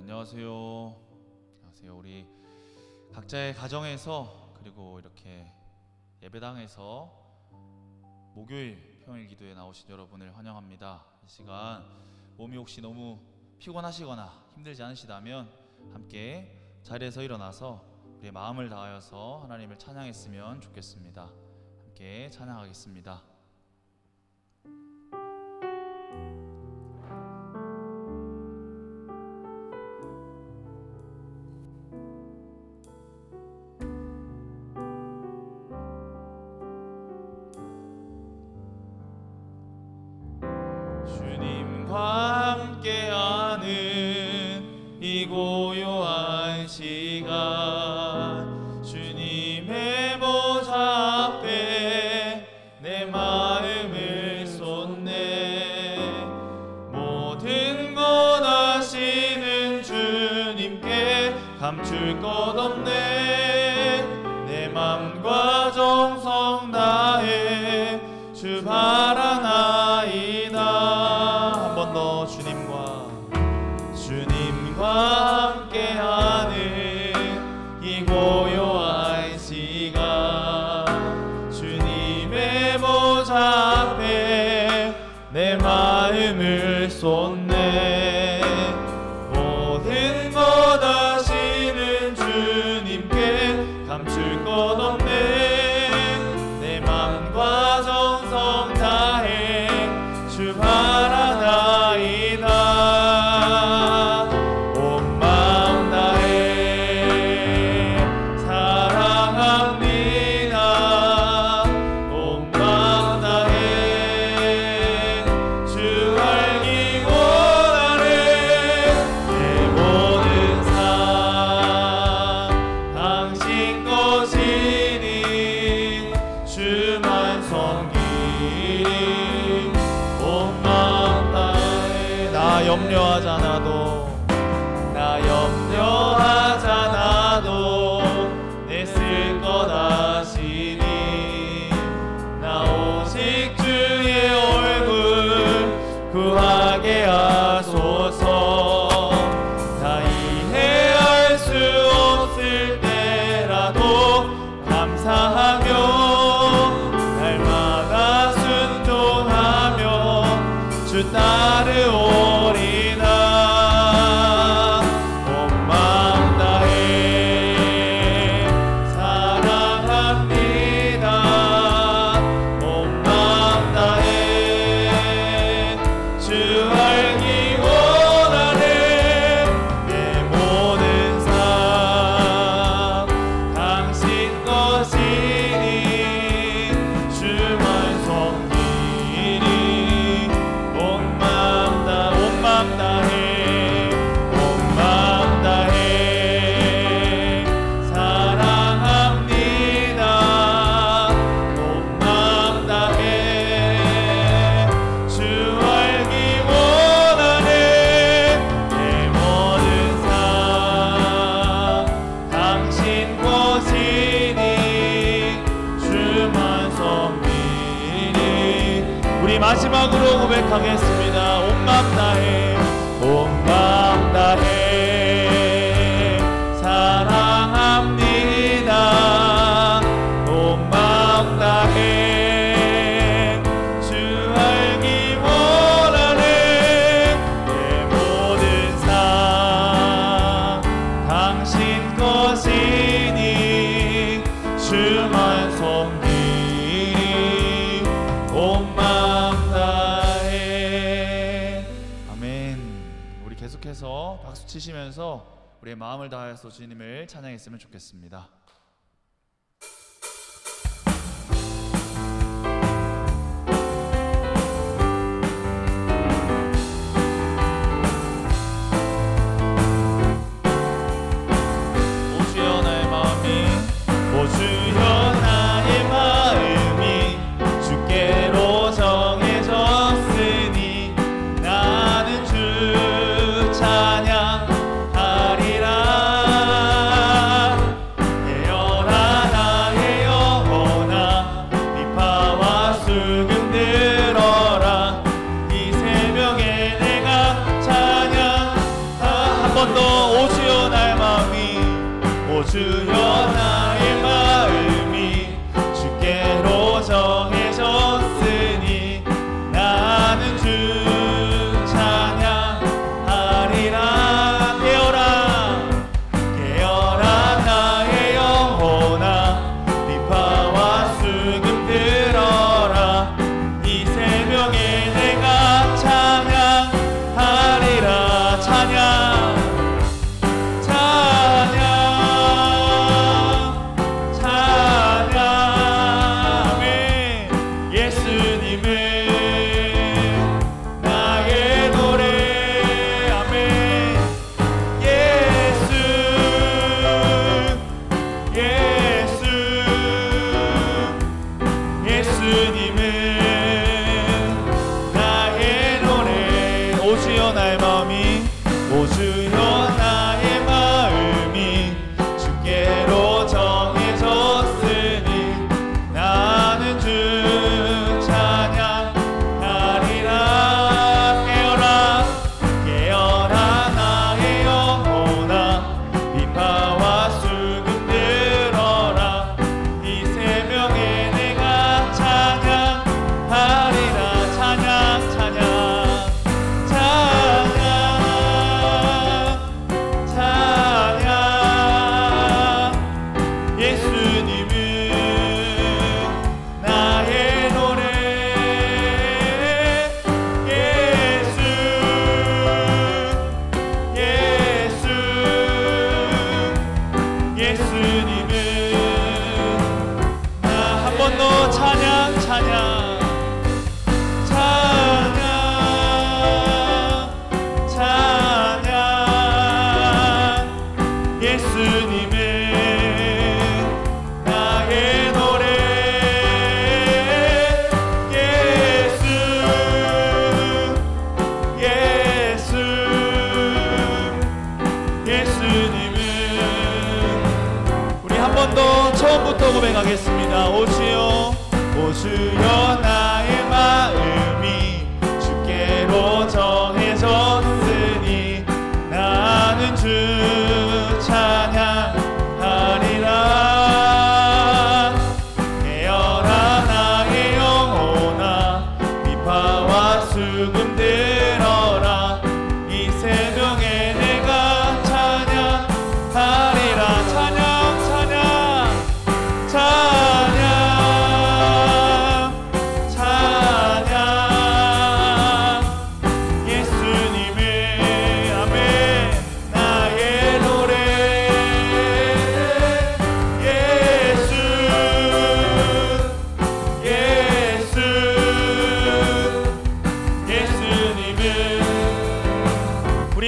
안녕하세요. 안녕하세요. 우리 각자의 가정에서 그리고 이렇게 예배당에서 목요일 평일 기도에 나오신 여러분을 환영합니다. 이 시간 몸이 혹시 너무 피곤하시거나 힘들지 않으시다면 함께 자리에서 일어나서 우리의 마음을 다하여서 하나님을 찬양했으면 좋겠습니다. 함께 찬양하겠습니다. 주님과 함께하는 이 고요한 시간, 주님의 보좌 앞에 내 마음을 쏟네. 모든 것 아시는 주님께 감출 것 없네. 내 맘과 정성 다해 주 바라나이다. 한 번 더 주님과 함께하는 이 고요한 시간, 주님의 보좌 앞에 내 마음을 쏟네. 모든 것 아시는 주님께 감출 것 없네. 내 맘과 정성 다해 주 바라나이다. 온 마음 다해 사랑합니다. 온 마음 다해 주 알기 원하네. 내 모든 삶 당신 것이니 주만 섬기리. 온 마음 다해 나 염려하잖아도 내 쓸 것 아시니. 나 오직 주의 얼굴 구하게 하소서. 다 이해할 수 없을 때라도 감사하며 날마다 순종하며 주 따르오리다. 온 마음 다해 사랑합니다. 온 마음 다해 주 알기 원하네. 내 모든 삶 당신 것이니 주만 섬기리. 온 마음 다해 온 마음 다해 사랑합니다. 온 마음 다해 주 알기 원하네. 내 모든 삶 당신 것이니 주만 섬기리. 우리 마지막으로 고백하겠습니다. 온 마음 다해 온 마음 다해 사랑합니다. 온 마음 다해 주 알기 원하네. 내 모든 삶 당신 것이니 주만 섬기리. 온 마음 다해. 아멘. 우리 계속해서 박수 치시면서 우리의 마음을 다해서 주님을 찬양했으면 좋겠습니다. 오 주여 나의 마음이, 오 주여 나의 마음이 주께로 정해졌으니 나는 주 찬양하리라. 예언아 나의 영혼아 비파와 수금 들어라. 이 새벽에 내가 찬양. 한 번 더 고백하겠습니다. 오 주여, 오 주여, 나의 마음이 주께로 정해졌으니 나는 주 찬양하리라. 깨어라 나의 영혼아, 비파와 수금 들어라. 이 새벽에 내가 찬양하리라. 찬양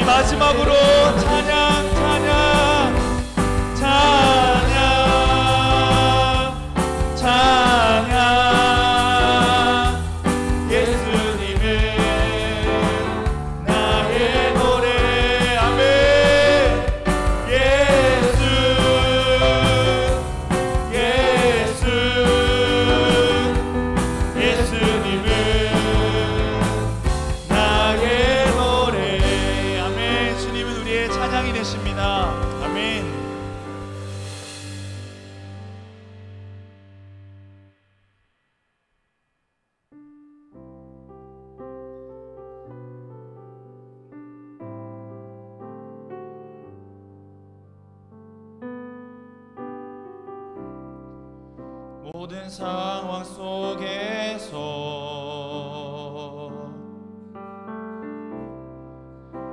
마지막으로 찬양 예수님은 나의 노래. 아멘. 예수님은 나의 노래. 아멘. 주님은 우리의 찬양이 되십니다. 아멘. 모든 상황 속에서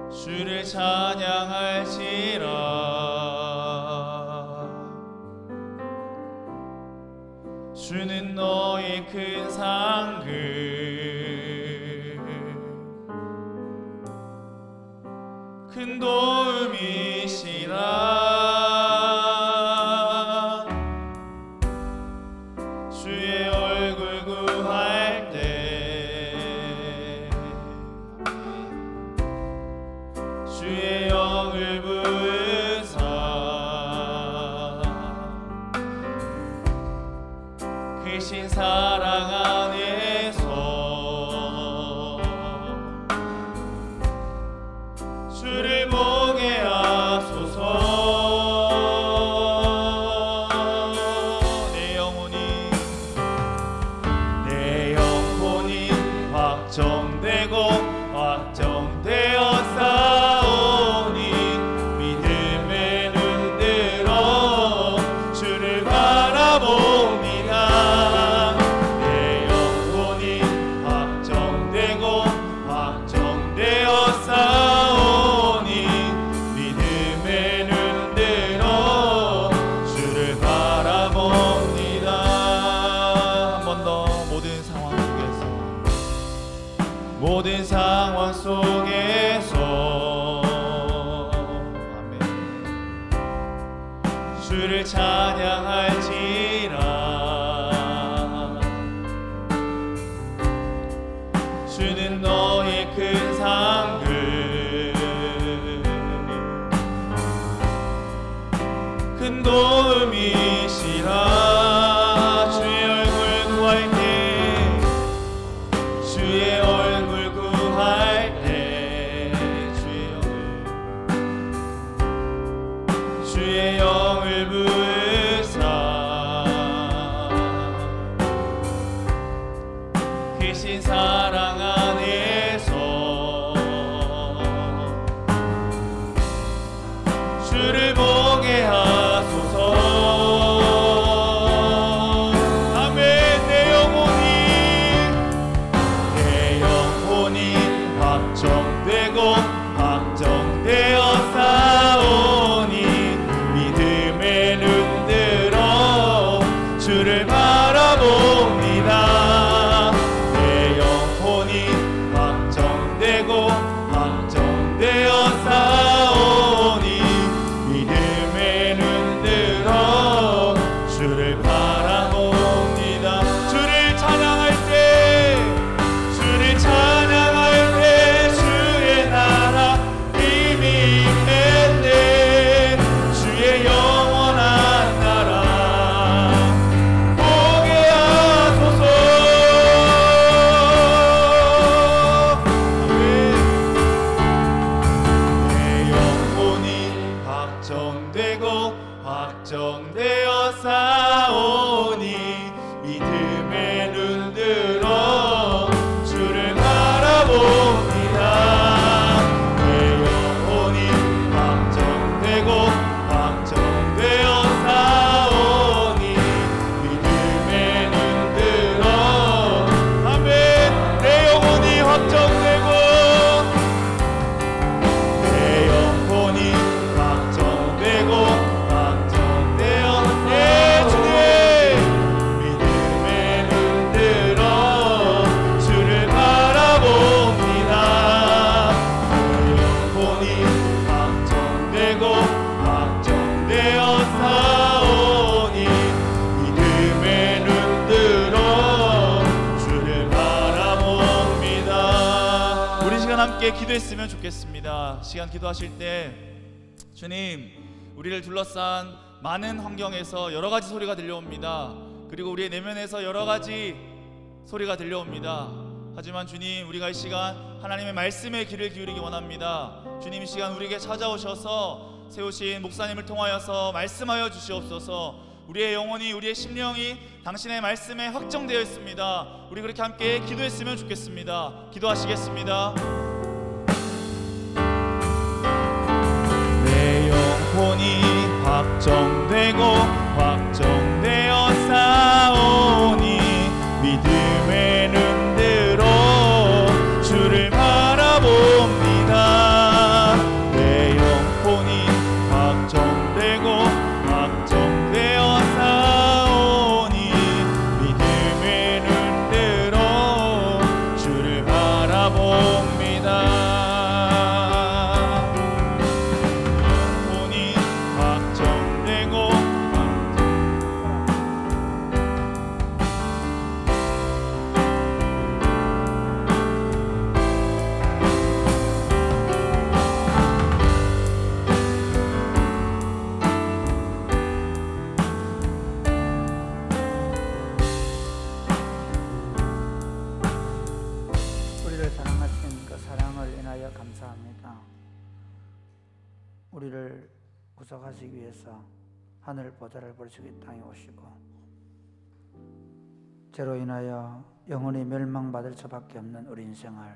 주를 찬양할지라. 주는 너의 큰 상급, 큰 도움이시라. 주의 얼굴 구할 때 주의 영을 부으사 크신 사랑 안에서 주를 보게 하소서. 확정되고 확정되어 싸우니 믿음의 눈 들어 주를 바라봅니다. 내 영혼이 확정되고 확정되어 싸우니 믿음의 눈 들어 주를 바라봅니다. 한 번 더. 모든 상황 속에서 아멘. 주를 찬양할지라. 주는 너의 큰 상급, 큰 도움이시라. 주의 얼굴 구할 때 주의 얼굴 구할 때 주의 영을 부으사 크신 사랑 안에서 주를 보게 하소서. 확정되고 확정되어 싸우니 믿음의 눈 들어 주를 바라봅니다. 내 영혼이 확정되고 확정되어 싸우니 믿음의 눈 들어 주를 바라봅니다. 주를 찬양할 때 주를 찬양할 때 주의 나라 힘이 있겠네. 주의 영원한 나라 함께 기도했으면 좋겠습니다. 시간 기도하실 때 주님, 우리를 둘러싼 많은 환경에서 여러 가지 소리가 들려옵니다. 그리고 우리의 내면에서 여러 가지 소리가 들려옵니다. 하지만 주님, 우리가 이 시간 하나님의 말씀에 귀를 기울이기 원합니다. 주님, 이 시간 우리에게 찾아오셔서 세우신 목사님을 통하여서 말씀하여 주시옵소서. 우리의 영혼이, 우리의 심령이 당신의 말씀에 확정되어 있습니다. 우리 그렇게 함께 기도했으면 좋겠습니다. 기도하시겠습니다. 내 영혼이 확정되고 확정되어 싸우니 믿음의 눈으로 주를 바라봅니다. 내 영혼이 확정되고 확정되어 싸우니 믿음의 눈으로 주를 바라봅니다. 영혼이 확정되고 우리를 사랑하신 그 사랑을 인하여 감사합니다. 우리를 구속하시기 위해서 하늘 보좌를 버리시고 이 땅에 오시고 죄로 인하여 영원히 멸망받을 수밖에 없는 우리 인생을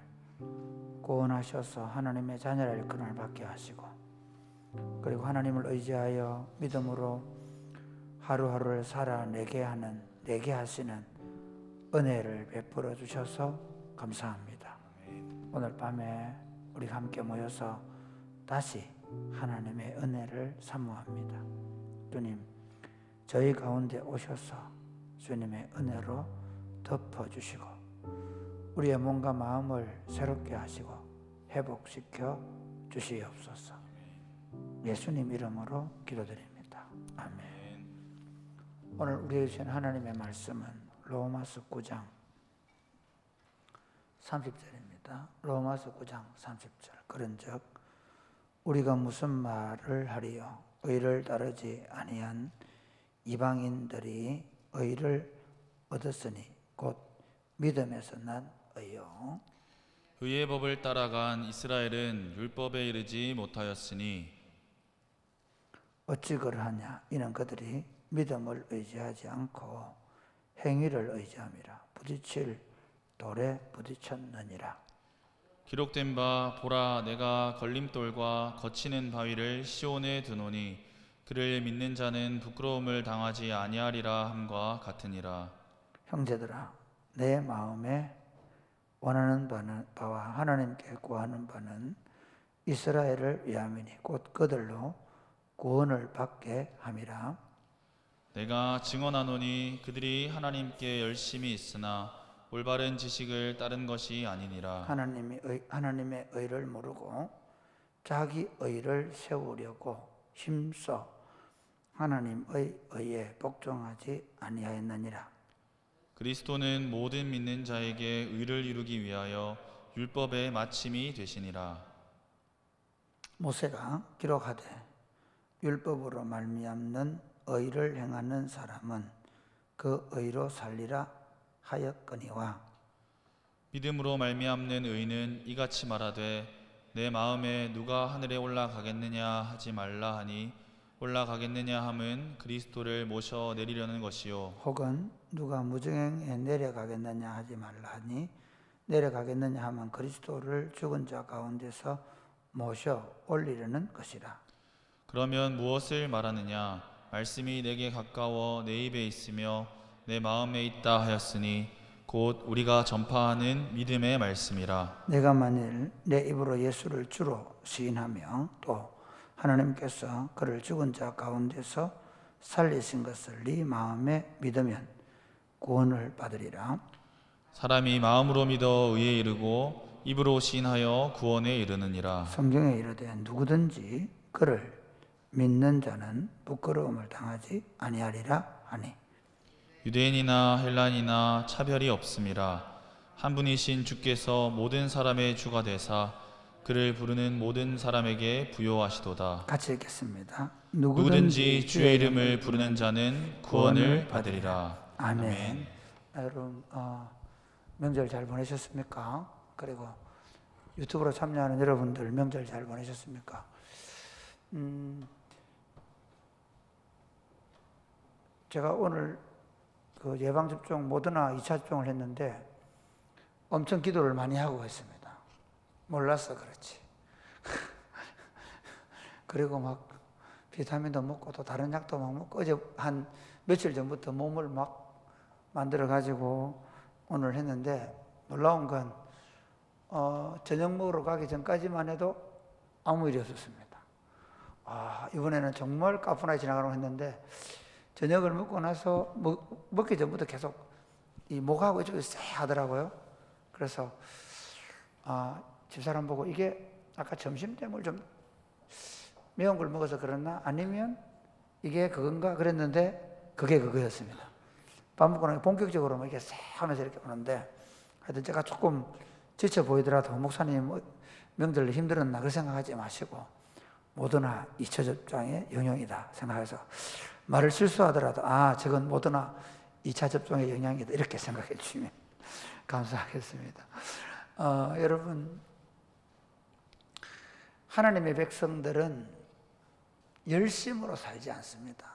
구원하셔서 하나님의 자녀를 일꾼을 받게 하시고, 그리고 하나님을 의지하여 믿음으로 하루하루를 살아내게 하시는 은혜를 베풀어 주셔서 감사합니다. 오늘 밤에 우리가 함께 모여서 다시 하나님의 은혜를 사모합니다. 주님, 저희 가운데 오셔서 주님의 은혜로 덮어주시고 우리의 몸과 마음을 새롭게 하시고 회복시켜 주시옵소서. 예수님 이름으로 기도드립니다. 아멘. 오늘 우리에게 주신 하나님의 말씀은 로마서 9장 30절입니다. 로마서 9장 30절. 그런즉 우리가 무슨 말을 하리요? 의를 따르지 아니한 이방인들이 의를 얻었으니 곧 믿음에서 난 의요. 의의 법을 따라간 이스라엘은 율법에 이르지 못하였으니 어찌 그러하냐? 이는 그들이 믿음을 의지하지 않고 행위를 의지함이라. 부딪힐 돌에 부딪혔느니라. 기록된 바 보라, 내가 걸림돌과 거치는 바위를 시온에 두노니 그를 믿는 자는 부끄러움을 당하지 아니하리라 함과 같으니라. 형제들아, 내 마음에 원하는 바와 하나님께 구하는 바는 이스라엘을 위함이니 곧 그들로 구원을 받게 함이라. 내가 증언하노니 그들이 하나님께 열심히 있으나 올바른 지식을 따른 것이 아니니라. 하나님의 의를 모르고 자기 의를 세우려고 힘써 하나님의 의에 복종하지 아니하였느니라. 그리스도는 모든 믿는 자에게 의를 이루기 위하여 율법의 마침이 되시니라. 모세가 기록하되 율법으로 말미암는 의를 행하는 사람은 그 의로 살리라 하였거니와 믿음으로 말미암는 의는 이같이 말하되 내 마음에 누가 하늘에 올라가겠느냐 하지 말라 하니 올라가겠느냐 함은 그리스도를 모셔 내리려는 것이요, 혹은 누가 무정행에 내려가겠느냐 하지 말라 하니 내려가겠느냐 하면 그리스도를 죽은 자 가운데서 모셔 올리려는 것이라. 그러면 무엇을 말하느냐? 말씀이 내게 가까워 내 입에 있으며 내 마음에 있다 하였으니 곧 우리가 전파하는 믿음의 말씀이라. 내가 만일 내 입으로 예수를 주로 시인하며 또 하나님께서 그를 죽은 자 가운데서 살리신 것을 네 마음에 믿으면 구원을 받으리라. 사람이 마음으로 믿어 의에 이르고 입으로 시인하여 구원에 이르느니라. 성경에 이르되 누구든지 그를 믿는 자는 부끄러움을 당하지 아니하리라 하니 유대인이나 헬란이나 차별이 없음이라. 한 분이신 주께서 모든 사람의 주가 되사 그를 부르는 모든 사람에게 부요하시도다. 같이 읽겠습니다. 누구든지 주의 이름을 부르는 자는 구원을 받으리라. 아멘. 여러분 명절 잘 보내셨습니까? 그리고 유튜브로 참여하는 여러분들 명절 잘 보내셨습니까? 제가 오늘 그 예방접종 모더나 2차 접종을 했는데 엄청 기도를 많이 하고 했습니다. 몰라서 그렇지. 그리고 막 비타민도 먹고 또 다른 약도 막 먹고 어제 한 며칠 전부터 몸을 막 만들어 가지고 오늘 했는데 놀라운 건 저녁 먹으러 가기 전까지만 해도 아무 일이 없었습니다. 이번에는 정말 가뿐하게 지나가려고 했는데 저녁을 먹고 나서 먹기 전부터 계속 이 목하고 이쪽이 쎄하더라고요. 그래서 집사람 보고 이게 아까 점심때물 좀 매운 걸 먹어서 그랬나? 아니면 이게 그건가? 그랬는데 그게 그거였습니다. 밥 먹고 나서 본격적으로 이렇게 쎄 하면서 이렇게 오는데 하여튼 제가 조금 지쳐 보이더라도 목사님 명절 힘들었나 그렇게 생각하지 마시고 모더나 2차 접종의 영향이다 생각해서 말을 실수하더라도 저건 모더나 2차 접종의 영향이다 이렇게 생각해 주시면 감사하겠습니다. 여러분 하나님의 백성들은 열심으로 살지 않습니다.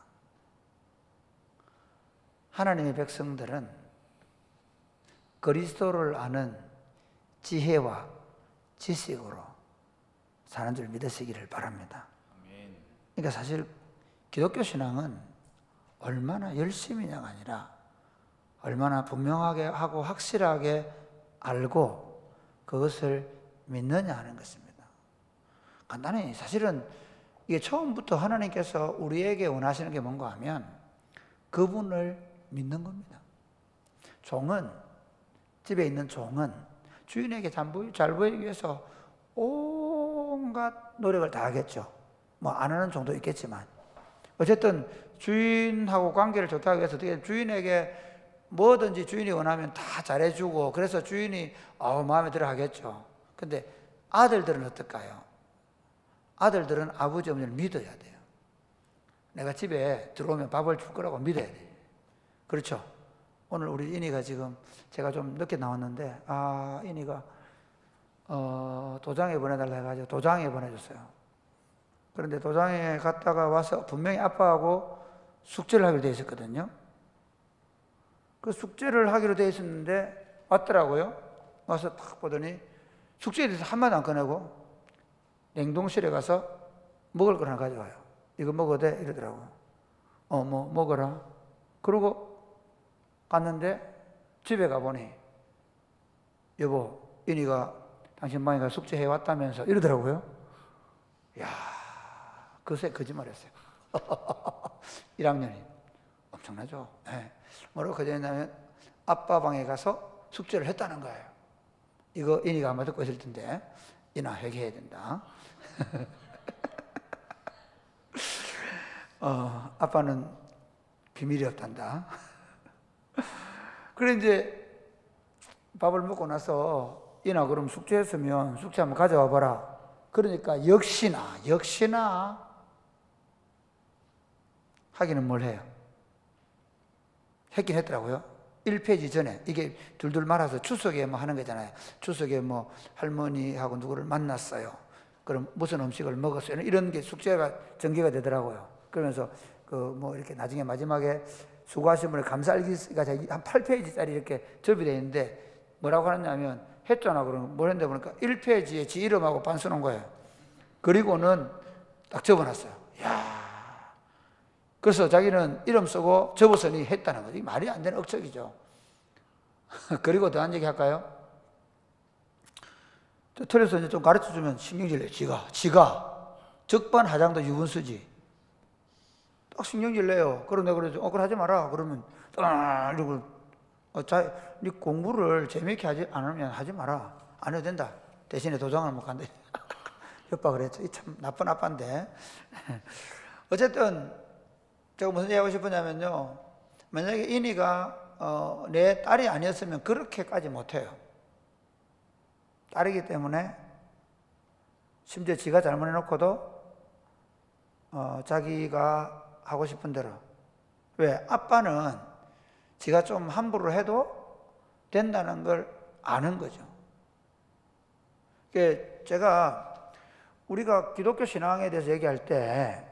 하나님의 백성들은 그리스도를 아는 지혜와 지식으로 사는 줄 믿으시기를 바랍니다. 그러니까 사실 기독교 신앙은 얼마나 열심이냐가 아니라 얼마나 분명하게 하고 확실하게 알고 그것을 믿느냐 하는 것입니다. 간단히 사실은 이게 처음부터 하나님께서 우리에게 원하시는 게 뭔가 하면 그분을 믿는 겁니다. 집에 있는 종은 주인에게 잘 보이기 위해서 온갖 노력을 다 하겠죠. 안 하는 종도 있겠지만 어쨌든 주인하고 관계를 좋게 하기 위해서 어떻게 주인에게 뭐든지 주인이 원하면 다 잘해주고 그래서 주인이 마음에 들어 하겠죠. 근데 아들들은 어떨까요? 아들들은 아버지 어머니를 믿어야 돼요. 내가 집에 들어오면 밥을 줄 거라고 믿어야 돼요. 그렇죠? 오늘 우리 인이가 지금 제가 좀 늦게 나왔는데 인이가 도장에 보내달라 해가지고 도장에 보내줬어요. 그런데 도장에 갔다가 와서 분명히 아빠하고 숙제를 하기로 되어 있었거든요. 그 숙제를 하기로 되어 있었는데 왔더라고요. 와서 딱 보더니 숙제에 대해서 한마디 안 꺼내고 냉동실에 가서 먹을 걸 하나 가져와요. 이거 먹어도 돼? 이러더라고. 먹어라. 그러고 갔는데 집에 가보니 여보, 인이가 당신 방에 가서 숙제해 왔다면서 이러더라고요. 이야, 그새 거짓말했어요. 1학년이 엄청나죠. 네. 뭐라고 거짓말했냐면 아빠 방에 가서 숙제를 했다는 거예요. 이거 인이가 아마 듣고 있을 텐데 인아 회개해야 된다. 아빠는 비밀이 없단다. 그래 이제 밥을 먹고 나서 인아 그럼 숙제했으면 숙제 한번 가져와 봐라. 그러니까 역시나 하기는 뭘 해요? 했긴 했더라고요. 1페이지 전에 이게 둘둘 말아서 추석에 하는 거잖아요. 추석에 할머니하고 누구를 만났어요. 그럼 무슨 음식을 먹었어요. 이런 게 숙제가 전개가 되더라고요. 그러면서 이렇게 나중에 마지막에 수고하신 분의 감사일기가 한 8페이지짜리 이렇게 접이되어 있는데 뭐라고 하느냐면 했잖아. 그러면 뭘 했는데 보니까 1페이지에 지 이름하고 반 써놓은 거예요. 그리고는 딱 접어놨어요. 이야. 그래서 자기는 이름 쓰고 접었으니 했다는 거지. 말이 안 되는 억척이죠. 그리고 더한 얘기 할까요? 틀려서 이제 좀 가르쳐 주면 신경질 내요. 지가 적반하장도 유분수지. 딱 신경질 내요. 그럼 내가 그러죠. 그걸 하지 마라. 그러면 이러고 네 공부를 재미있게 하지 않으면 하지 마라. 안 해도 된다. 대신에 도장을 못 간대. 협박을 했죠. 참 나쁜 아빠인데. 어쨌든 제가 무슨 얘기하고 싶으냐면요. 만약에 인이가 내 딸이 아니었으면 그렇게까지 못해요. 딸이기 때문에 심지어 지가 잘못해놓고도 자기가 하고 싶은 대로. 왜? 아빠는 지가 좀 함부로 해도 된다는 걸 아는 거죠. 제가 우리가 기독교 신앙에 대해서 얘기할 때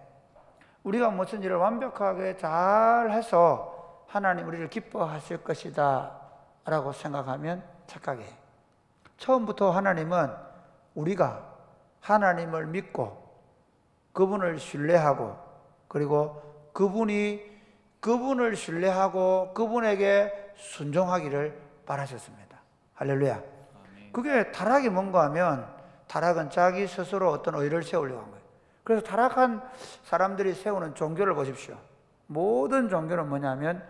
우리가 무슨 일을 완벽하게 잘 해서 하나님 우리를 기뻐하실 것이다 라고 생각하면 착각이에요. 처음부터 하나님은 우리가 하나님을 믿고 그분을 신뢰하고 그리고 그분을 신뢰하고 그분에게 순종하기를 바라셨습니다. 할렐루야. 그게 타락이 뭔가 하면 타락은 자기 스스로 어떤 의를 세우려고 한 거예요. 그래서 타락한 사람들이 세우는 종교를 보십시오. 모든 종교는 뭐냐면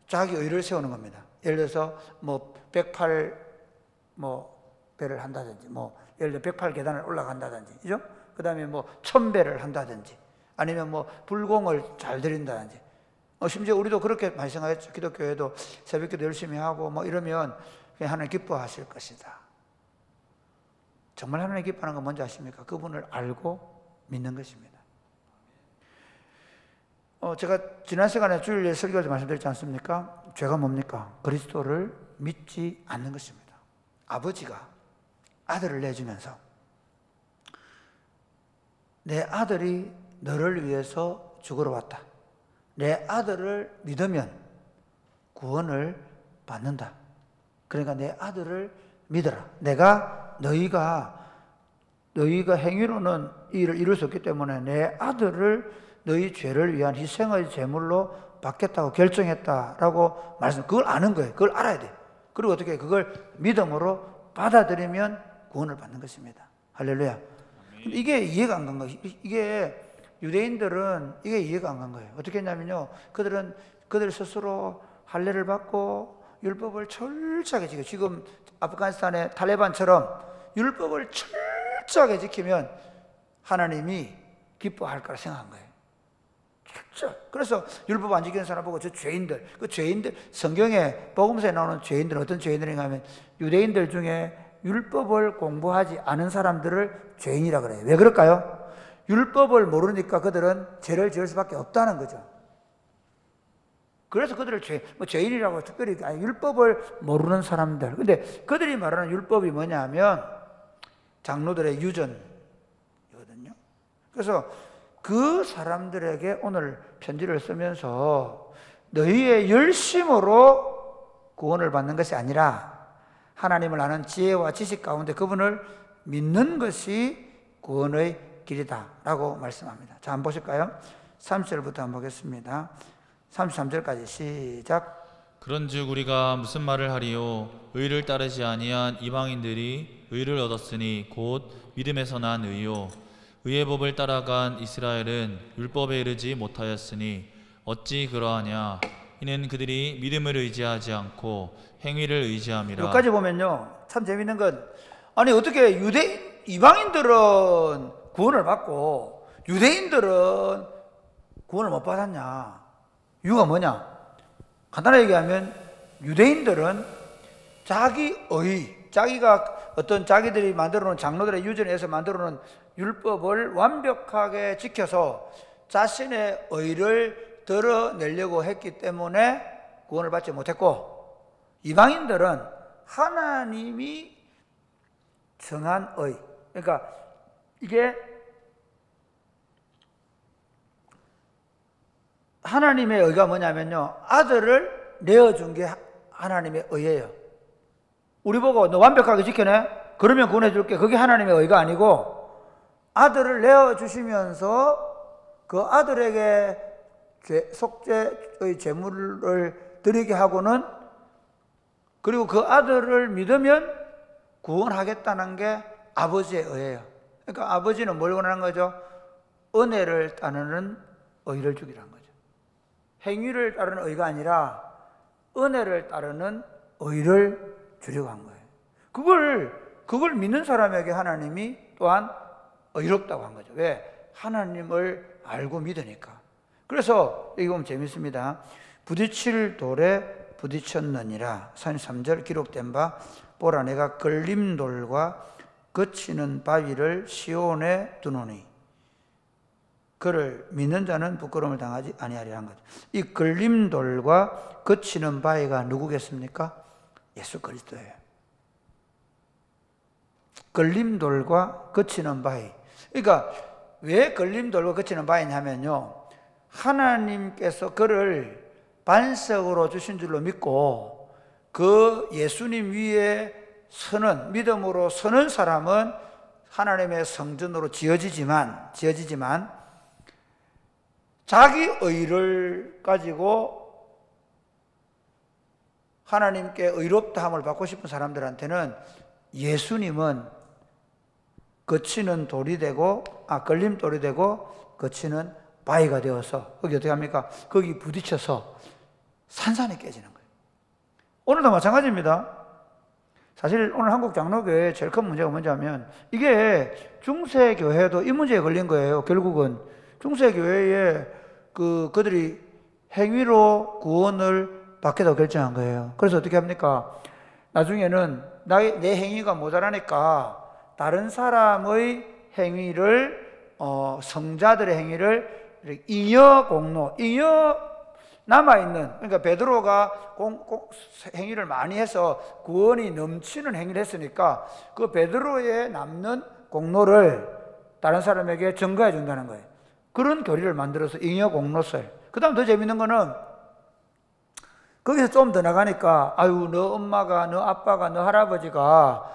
자기 의를 세우는 겁니다. 예를 들어서 108 배를 한다든지 예를 들어 108계단을 올라간다든지, 그죠? 그 다음에 1000배를 한다든지, 아니면 불공을 잘 드린다든지. 심지어 우리도 그렇게 많이 생각했죠. 기독교에도 새벽기도 열심히 하고 이러면 하나님 기뻐하실 것이다. 정말 하나님 기뻐하는 건 뭔지 아십니까? 그분을 알고 믿는 것입니다. 제가 지난 시간에 주일에 설교할 때 말씀드렸지 않습니까? 죄가 뭡니까? 그리스도를 믿지 않는 것입니다. 아버지가 아들을 내주면서 내 아들이 너를 위해서 죽으러 왔다. 내 아들을 믿으면 구원을 받는다. 그러니까 내 아들을 믿어라. 너희가 행위로는 이 일을 이룰 수 없기 때문에 내 아들을 너희 죄를 위한 희생의 제물로 받겠다고 결정했다라고 말씀. 그걸 아는 거예요. 그걸 알아야 돼. 그리고 어떻게 그걸 믿음으로 받아들이면 구원을 받는 것입니다. 할렐루야. 이게 이해가 안 간 거예요. 이게 유대인들은 이게 이해가 안 간 거예요. 어떻게 했냐면요, 그들 스스로 할례를 받고 율법을 철저하게 지켜. 지금 아프가니스탄의 탈레반처럼 율법을 철저하게 지키면 하나님이 기뻐할 거라 생각한 거예요. 철저. 그래서 율법 안 지키는 사람 보고 저 죄인들, 그 죄인들, 성경에 복음서에 나오는 죄인들은 어떤 죄인들인가 하면 유대인들 중에 율법을 공부하지 않은 사람들을 죄인이라 그래요. 왜 그럴까요? 율법을 모르니까 그들은 죄를 지을 수밖에 없다는 거죠. 그래서 그들을 죄인이라고 특별히 율법을 모르는 사람들. 근데 그들이 말하는 율법이 뭐냐면 장로들의 유전이거든요. 그래서 그 사람들에게 오늘 편지를 쓰면서 너희의 열심으로 구원을 받는 것이 아니라 하나님을 아는 지혜와 지식 가운데 그분을 믿는 것이 구원의 길이다 라고 말씀합니다. 자, 한번 보실까요? 30절부터 한번 보겠습니다. 33절까지 시작. 그런즉 우리가 무슨 말을 하리요? 의를 따르지 아니한 이방인들이 의를 얻었으니 곧 믿음에서 난 의요. 의의 법을 따라간 이스라엘은 율법에 이르지 못하였으니 어찌 그러하냐? 이는 그들이 믿음을 의지하지 않고 행위를 의지함이라. 여기까지 보면요, 참 재밌는 건 아니 어떻게 이방인들은 구원을 받고 유대인들은 구원을 못 받았냐? 이유가 뭐냐? 간단하게 얘기하면 유대인들은 자기가 어떤 자기들이 만들어 놓은 장로들의 유전에서 만들어 놓은 율법을 완벽하게 지켜서 자신의 의를 드러내려고 했기 때문에 구원을 받지 못했고, 이방인들은 하나님이 정한 의, 그러니까 이게 하나님의 의가 뭐냐면요, 아들을 내어준 게 하나님의 의예요. 우리 보고 너 완벽하게 지켜내? 그러면 구원해 줄게. 그게 하나님의 의가 아니고 아들을 내어주시면서 그 아들에게 속죄의 제물을 드리게 하고는, 그리고 그 아들을 믿으면 구원하겠다는 게 아버지의 의예요. 그러니까 아버지는 뭘 원하는 거죠? 은혜를 따르는 의를 주기란 거죠. 행위를 따르는 의가 아니라 은혜를 따르는 의를 주려고 한 거예요. 그걸 믿는 사람에게 하나님이 또한 의롭다고 한 거죠. 왜? 하나님을 알고 믿으니까. 그래서 여기 보면 재밌습니다. 부딪힐 돌에 부딪혔느니라. 33절 기록된 바 보라, 내가 걸림돌과 거치는 바위를 시온에 두노니 그를 믿는 자는 부끄러움을 당하지 아니하리라는 거죠. 이 걸림돌과 거치는 바위가 누구겠습니까? 예수 그리스도예요. 걸림돌과 거치는 바위. 그러니까 왜 걸림돌과 거치는 바위냐면요, 하나님께서 그를 반석으로 주신 줄로 믿고 그 예수님 위에 서는, 믿음으로 서는 사람은 하나님의 성전으로 지어지지만 자기 의를 가지고 하나님께 의롭다함을 받고 싶은 사람들한테는 예수님은 거치는 돌이 되고, 걸림돌이 되고 거치는 바위가 되어서 거기 어떻게 합니까? 거기 부딪혀서 산산이 깨지는 거예요. 오늘도 마찬가지입니다. 사실 오늘 한국 장로교회의 제일 큰 문제가 뭐냐면 이게 중세교회도 이 문제에 걸린 거예요. 결국은 중세교회에 그들이 행위로 구원을 받겠다고 결정한 거예요. 그래서 어떻게 합니까? 나중에는 내 행위가 모자라니까 다른 사람의 행위를, 성자들의 행위를 잉여 공로, 남아있는, 그러니까 베드로가 행위를 많이 해서 구원이 넘치는 행위를 했으니까 그 베드로의 남는 공로를 다른 사람에게 전가해 준다는 거예요. 그런 교리를 만들어서 잉여 공로설. 그 다음 더 재밌는 거는 거기서 좀 더 나가니까 아유, 너 엄마가, 너 아빠가, 너 할아버지가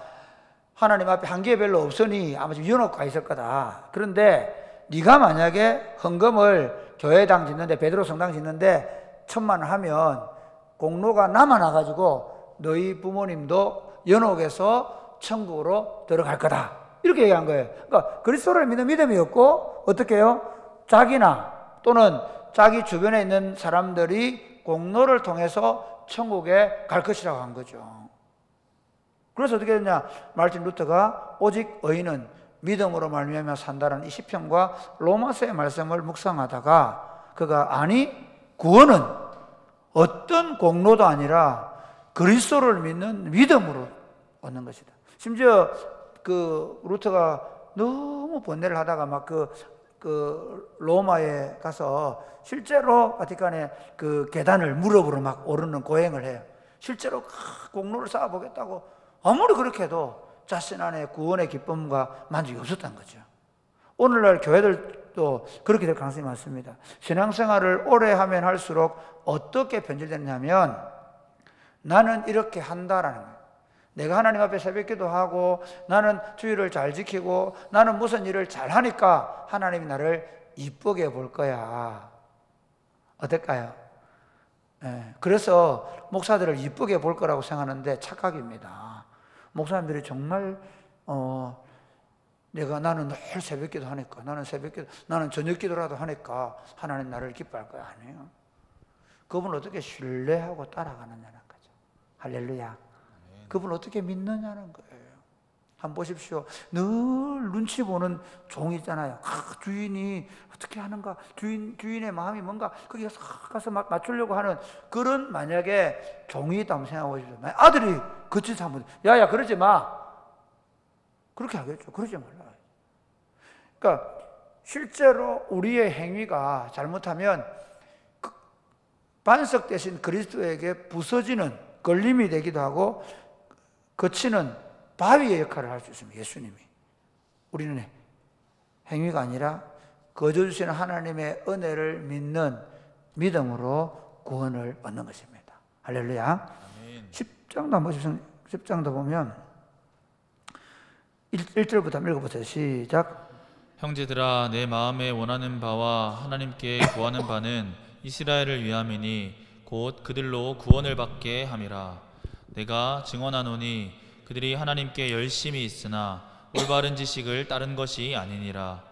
하나님 앞에 한계 별로 없으니 아마 좀 연옥 가 있을 거다. 그런데 네가 만약에 헌금을 교회당 짓는데, 베드로 성당 짓는데 1,000만 원 하면 공로가 남아나가지고 너희 부모님도 연옥에서 천국으로 들어갈 거다. 이렇게 얘기한 거예요. 그러니까 그리스도를 믿는 믿음이었고, 어떻게 해요? 자기나 또는 자기 주변에 있는 사람들이 공로를 통해서 천국에 갈 것이라고 한 거죠. 그래서 어떻게 됐냐? 마르틴 루터가 오직 의인은 믿음으로 말미암아 산다라는 이 시편과 로마서의 말씀을 묵상하다가 그가 구원은 어떤 공로도 아니라 그리스도를 믿는 믿음으로 얻는 것이다. 심지어 그 루터가 너무 번뇌를 하다가 막 로마에 가서 실제로 바티칸에 그 계단을 무릎으로 막 오르는 고행을 해요. 실제로 공로를 쌓아보겠다고 아무리 그렇게 해도 자신 안에 구원의 기쁨과 만족이 없었던 거죠. 오늘날 교회들도 그렇게 될 가능성이 많습니다. 신앙생활을 오래 하면 할수록 어떻게 변질되냐면 나는 이렇게 한다라는 거예요. 내가 하나님 앞에 새벽기도 하고 나는 주일을 잘 지키고 나는 무슨 일을 잘 하니까 하나님이 나를 이쁘게 볼 거야. 어떨까요? 그래서 목사들을 이쁘게 볼 거라고 생각하는데 착각입니다. 목사님들이 정말 나는 늘 새벽기도 하니까 나는 저녁기도라도 하니까 하나님 나를 기뻐할 거야. 아니에요. 그분을 어떻게 신뢰하고 따라가느냐는 거죠. 할렐루야. 그분을 어떻게 믿느냐는 거예요. 한번 보십시오. 늘 눈치 보는 종이 있잖아요. 주인이 어떻게 하는가, 주인의 마음이 뭔가 거기 가서 맞추려고 하는 그런 만약에 종이 있다고 생각해 보십시오. 아들이 그 짓을 하면 야야 그러지 마. 그렇게 하겠죠. 그러지 말라. 그러니까 실제로 우리의 행위가 잘못하면 반석 대신 그리스도에게 부서지는 걸림이 되기도 하고 거치는 바위의 역할을 할 수 있습니다. 예수님이. 우리는 행위가 아니라 거저주시는 하나님의 은혜를 믿는 믿음으로 구원을 얻는 것입니다. 할렐루야. 10장도 한번 보십시오. 10장도 보면 1절부터 한번 읽어보세요. 시작. 형제들아, 내 마음에 원하는 바와 하나님께 구하는 바는 이스라엘을 위함이니 곧 그들로 구원을 받게 함이라. 내가 증언하노니 그들이 하나님께 열심히 있으나 올바른 지식을 따른 것이 아니니라.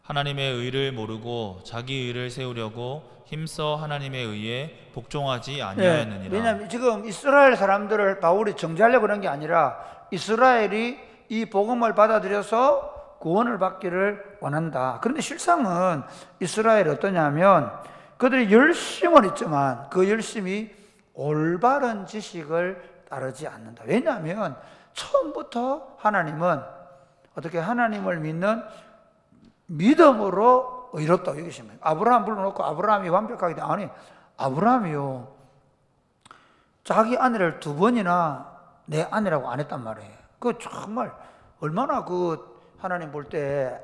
하나님의 의를 모르고 자기 의를 세우려고 힘써 하나님의 의에 복종하지 아니하였느니라. 왜냐하면 지금 이스라엘 사람들을 바울이 정죄하려고 그런 게 아니라 이스라엘이 이 복음을 받아들여서 구원을 받기를 원한다. 그런데 실상은 이스라엘이 어떠냐면 그들이 열심은 있지만 그 열심이 올바른 지식을 따르지 않는다. 왜냐하면 처음부터 하나님은 어떻게 하나님을 믿는 믿음으로 의롭다고 여기시면 아브라함 불러놓고 아브라함이 완벽하게 아니 아브라함이요 자기 아내를 2번이나 내 아내라고 안 했단 말이에요. 그 정말 얼마나 그 하나님 볼 때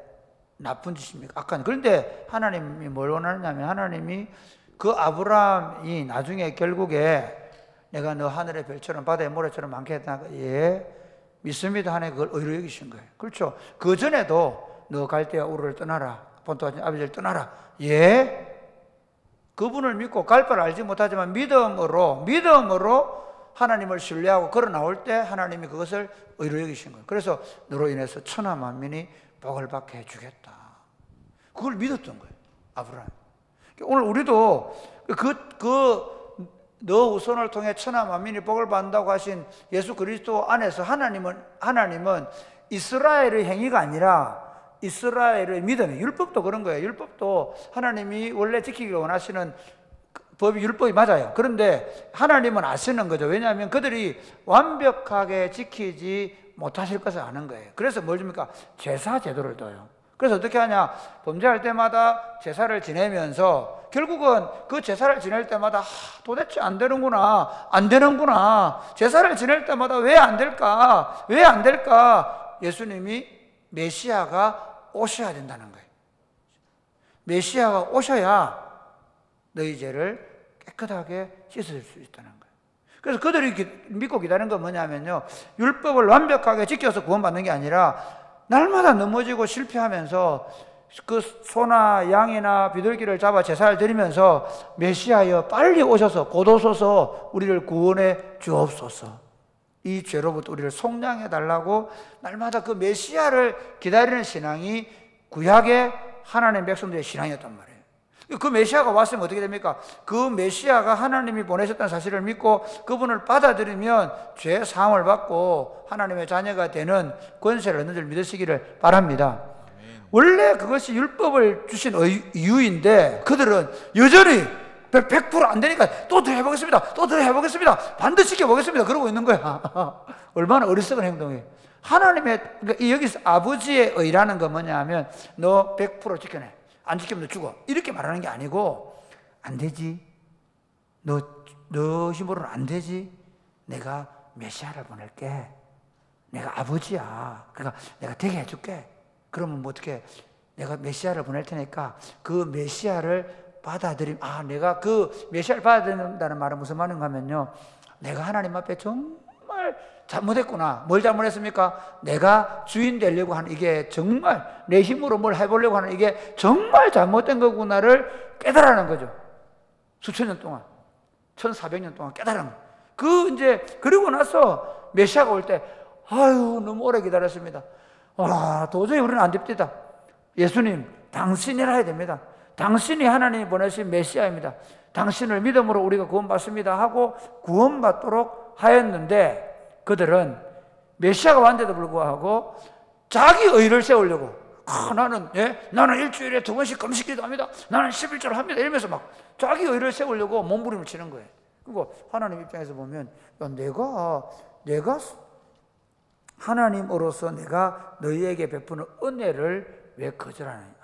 나쁜 짓입니까? 악한. 그런데 하나님이 뭘 원하느냐면 하나님이 그 아브라함이 나중에 결국에 내가 너 하늘의 별처럼 바다의 모래처럼 많게 했다. 예, 믿습니다. 하나님 그걸 의로 여기신 거예요. 그렇죠. 그 전에도 너 갈대아 우르를 떠나라. 본토와 아비를 떠나라. 예. 그분을 믿고 갈 바를 알지 못하지만 믿음으로 하나님을 신뢰하고 걸어 나올 때 하나님이 그것을 의로 여기신 거예요. 그래서 너로 인해서 천하 만민이 복을 받게 해주겠다. 그걸 믿었던 거예요. 아브라함. 오늘 우리도 너 후손을 통해 천하 만민이 복을 받는다고 하신 예수 그리스도 안에서 하나님은 이스라엘의 행위가 아니라 이스라엘의 믿음이 율법도 그런 거예요. 율법도 하나님이 원래 지키기를 원하시는 법이 율법이 맞아요. 그런데 하나님은 아시는 거죠. 왜냐하면 그들이 완벽하게 지키지 못하실 것을 아는 거예요. 그래서 뭘 줍니까? 제사 제도를 둬요. 그래서 어떻게 하냐? 범죄할 때마다 제사를 지내면서 결국은 그 제사를 지낼 때마다 도대체 안 되는구나. 제사를 지낼 때마다 왜 안 될까? 예수님이 메시아가 오셔야 된다는 거예요. 메시아가 오셔야 너희 죄를 깨끗하게 씻을 수 있다는 거예요. 그래서 그들이 믿고 기다리는 건 뭐냐면요, 율법을 완벽하게 지켜서 구원받는 게 아니라 날마다 넘어지고 실패하면서 그 소나 양이나 비둘기를 잡아 제사를 드리면서 메시아여 빨리 오셔서 곧 오셔서 우리를 구원해 주옵소서, 이 죄로부터 우리를 속량해 달라고 날마다 그 메시아를 기다리는 신앙이 구약의 하나님의 백성들의 신앙이었단 말이에요. 그 메시아가 왔으면 어떻게 됩니까? 그 메시아가 하나님이 보내셨다는 사실을 믿고 그분을 받아들이면 죄 사함을 받고 하나님의 자녀가 되는 권세를 얻는 줄 믿으시기를 바랍니다. 원래 그것이 율법을 주신 이유인데 그들은 여전히 100% 안 되니까 또 더 해보겠습니다. 반드시 지켜보겠습니다. 그러고 있는 거야. 얼마나 어리석은 행동이에요. 그러니까 여기서 아버지의 의라는 건 뭐냐 하면 너 100% 지켜내. 안 지키면 너 죽어. 이렇게 말하는 게 아니고 안 되지. 너 힘으로는 안 되지. 내가 메시아를 보낼게. 내가 아버지야. 그러니까 내가 되게 해줄게. 그러면 뭐 어떻게 내가 메시아를 보낼 테니까 그 메시아를 내가 그 메시아를 받아들인다는 말은 무슨 말인가 하면요, 내가 하나님 앞에 정말 잘못했구나. 뭘 잘못했습니까? 내가 주인 되려고 하는 이게 정말 내 힘으로 뭘 해보려고 하는 이게 정말 잘못된 거구나를 깨달아는 거죠. 수천 년 동안, 1400년 동안 깨달은 거예요. 그리고 나서 메시아가 올 때, 너무 오래 기다렸습니다. 도저히 우리는 안 됩니다. 예수님, 당신이라 해야 됩니다. 당신이 하나님이 보내신 메시아입니다. 당신을 믿음으로 우리가 구원받습니다 하고 구원받도록 하였는데, 그들은 메시아가 왔는데도 불구하고 자기 의를 세우려고 나는 일주일에 2번씩 금식기도 합니다. 나는 11조를 합니다. 이러면서 막 자기 의를 세우려고 몸부림을 치는 거예요. 그리고 하나님 입장에서 보면 내가 하나님으로서 내가 너희에게 베푸는 은혜를 왜 거절하는 거예요.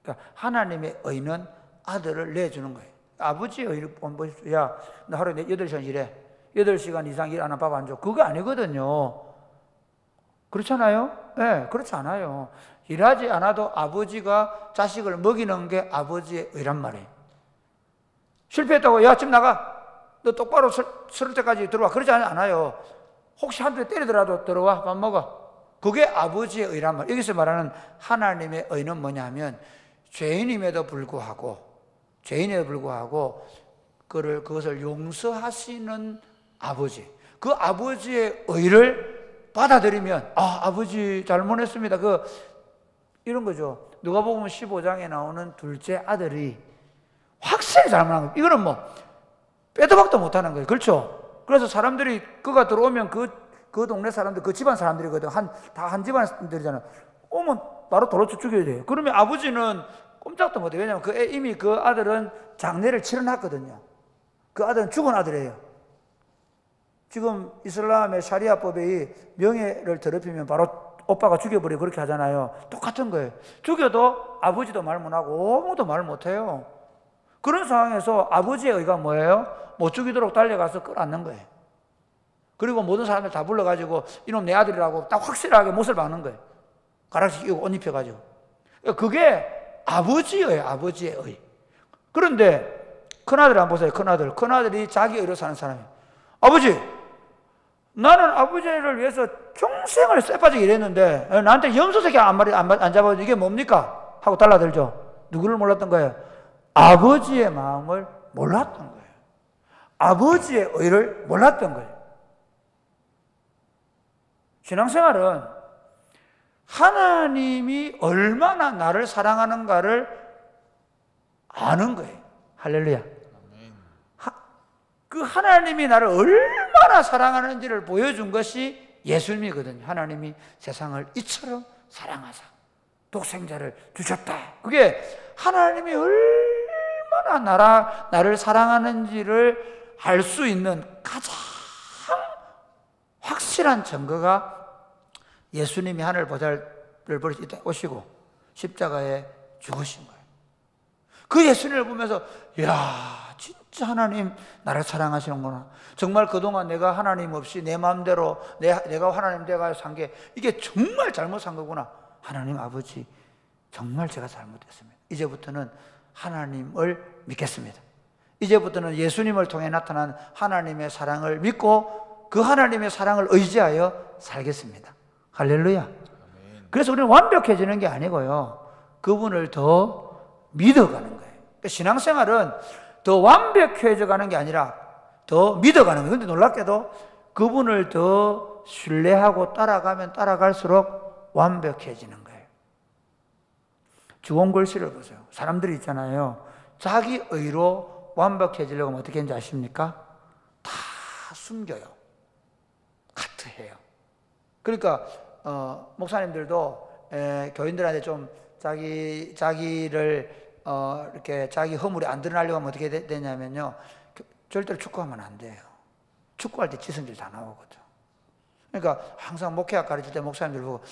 그러니까 하나님의 의는 아들을 내주는 거예요. 아버지의 의를 보십시오. 야, 너 하루에 8시간 일해. 8시간 이상 일 안 하면 밥 안 줘. 그거 아니거든요. 그렇잖아요? 네, 그렇지 않아요. 일하지 않아도 아버지가 자식을 먹이는 게 아버지의 의란 말이에요. 실패했다고, 야, 집 나가. 너 똑바로 서를 때까지 들어와. 그러지 않아요. 혹시 한 대 때리더라도 들어와, 밥 먹어. 그게 아버지의 의란 말이에요. 여기서 말하는 하나님의 의는 뭐냐면 죄인임에도 불구하고 그것을 용서하시는 아버지, 그 아버지의 의를 받아들이면 아버지 잘못했습니다. 이런 거죠. 누가복음 15장에 나오는 둘째 아들이 확실히 잘못한 거예요. 이거는 뭐 빼도 박도 못하는 거예요. 그렇죠? 그래서 사람들이 그가 들어오면 그 동네 사람들, 그 집안 사람들이거든. 다 한 집안 사람들이잖아. 오면 바로 도로쳐 죽여야 돼요. 그러면 아버지는 꼼짝도 못해요. 왜냐하면 이미 그 아들은 장례를 치러놨거든요. 그 아들은 죽은 아들이에요. 지금 이슬람의 샤리아법에 명예를 더럽히면 바로 오빠가 죽여버리고 그렇게 하잖아요. 똑같은 거예요. 죽여도 아버지도 말 못하고 아무도 말 못해요. 그런 상황에서 아버지의 의가 뭐예요? 못 죽이도록 달려가서 끌어안는 거예요. 그리고 모든 사람들 다 불러가지고 이놈 내 아들이라고 딱 확실하게 못을 박는 거예요. 가락지 끼고 옷 입혀가지고. 그게 아버지예요. 아버지의 의. 그런데 큰아들 한번 보세요. 큰아들이 자기 의로 사는 사람이에요. 아버지, 나는 아버지를 위해서 평생을 쇠빠지게 일했는데 나한테 염소새끼 안 잡아도 이게 뭡니까? 하고 달라들죠. 누구를 몰랐던 거예요? 아버지의 마음을 몰랐던 거예요. 아버지의 의를 몰랐던 거예요. 신앙생활은 하나님이 얼마나 나를 사랑하는가를 아는 거예요. 할렐루야. 그 하나님이 나를 얼마나 사랑하는지를 보여준 것이 예수님이거든요. 하나님이 세상을 이처럼 사랑하사 독생자를 주셨다. 그게 하나님이 얼마나 나를 사랑하는지를 알 수 있는 가장 확실한 증거가 예수님이 하늘 보좌를 보러 오시고 십자가에 죽으신 거예요. 그 예수님을 보면서 이야, 진짜 하나님 나를 사랑하시는구나. 정말 그동안 내가 하나님 없이 내 마음대로 내가 하나님 돼가 산 게 이게 정말 잘못 산 거구나. 하나님 아버지, 정말 제가 잘못했습니다. 이제부터는 하나님을 믿겠습니다. 이제부터는 예수님을 통해 나타난 하나님의 사랑을 믿고 그 하나님의 사랑을 의지하여 살겠습니다. 할렐루야. 그래서 우리는 완벽해지는 게 아니고요, 그분을 더 믿어가는 거예요. 그러니까 신앙생활은 더 완벽해져 가는 게 아니라 더 믿어가는 거예요. 그런데 놀랍게도 그분을 더 신뢰하고 따라가면 따라갈수록 완벽해지는 거예요. 주온 글씨를 보세요. 사람들이 있잖아요, 자기 의로 완벽해지려고 하면 어떻게 하는지 아십니까? 다 숨겨요. 카트해요. 그러니까 목사님들도 교인들한테 좀 자기를 이렇게 자기 허물이 안 드러나려고 하면 어떻게 되냐면요, 절대로 축구하면 안 돼요. 축구할 때 지성질 다 나오거든. 그러니까 항상 목회학 가르칠 때 목사님들 보고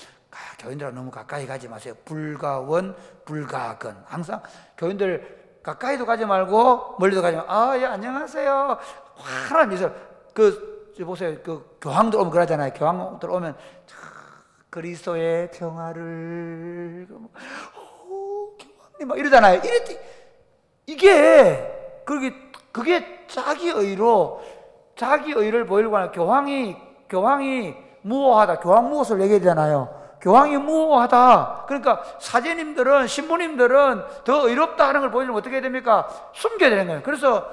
교인들하고 너무 가까이 가지 마세요. 불가원, 불가근. 항상 교인들 가까이도 가지 말고 멀리도 가지 말고, 예, 안녕하세요. 환한 미소. 보세요. 교황들 오면 그러잖아요. 교황들 오면 그리스도의 평화를 교황님 막 이러잖아요. 이게 그게 자기 의를 보이려고 하는, 교황이 무호하다. 교황 무엇을 얘기하잖아요. 교황이 무호하다. 그러니까 사제님들은, 신부님들은 더 의롭다 하는 걸 보이려면 어떻게 해야 됩니까? 숨겨야 되는 거예요. 그래서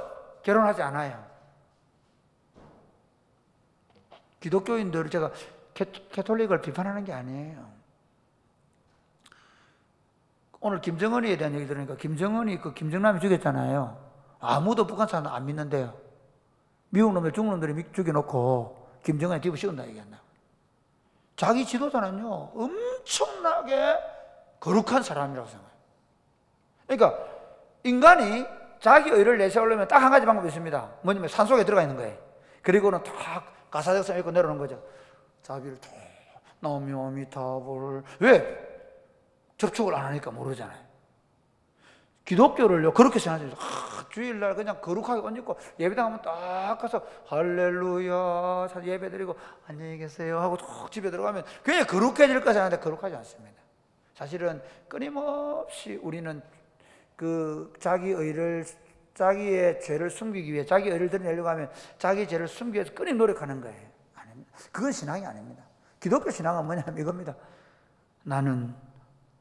결혼하지 않아요. 기독교인들, 제가 캐톨릭을 비판하는 게 아니에요. 오늘 김정은이에 대한 얘기 들으니까, 김정은이 김정남이 죽였잖아요. 아무도 북한 사람 안 믿는데요. 미국 놈들, 중국 놈들이 죽여놓고 김정은이 뒤집어 씌운다 얘기했나. 자기 지도자는요, 엄청나게 거룩한 사람이라고 생각해요. 그러니까 인간이 자기 의를 내세우려면 딱 한 가지 방법이 있습니다. 뭐냐면 산속에 들어가 있는 거예요. 그리고는 탁 가사적성 읽고 내려오는 거죠. 자비를 탁 나미오미타불. 왜? 접촉을 안 하니까 모르잖아요. 기독교를요 그렇게 생각하죠. 주일날 그냥 거룩하게 옷 입고 예배당 가면 딱 가서 할렐루야 예배 드리고 안녕히 계세요 하고 툭 집에 들어가면 그냥 거룩해질 거 생각하는데 거룩하지 않습니다. 사실은 끊임없이 우리는 자기의 죄를 숨기기 위해, 자기 의를 드러내려고 하면 자기 죄를 숨기기 위해서 끊임 노력하는 거예요. 아닙니다. 그건 신앙이 아닙니다. 기독교 신앙은 뭐냐면 이겁니다. 나는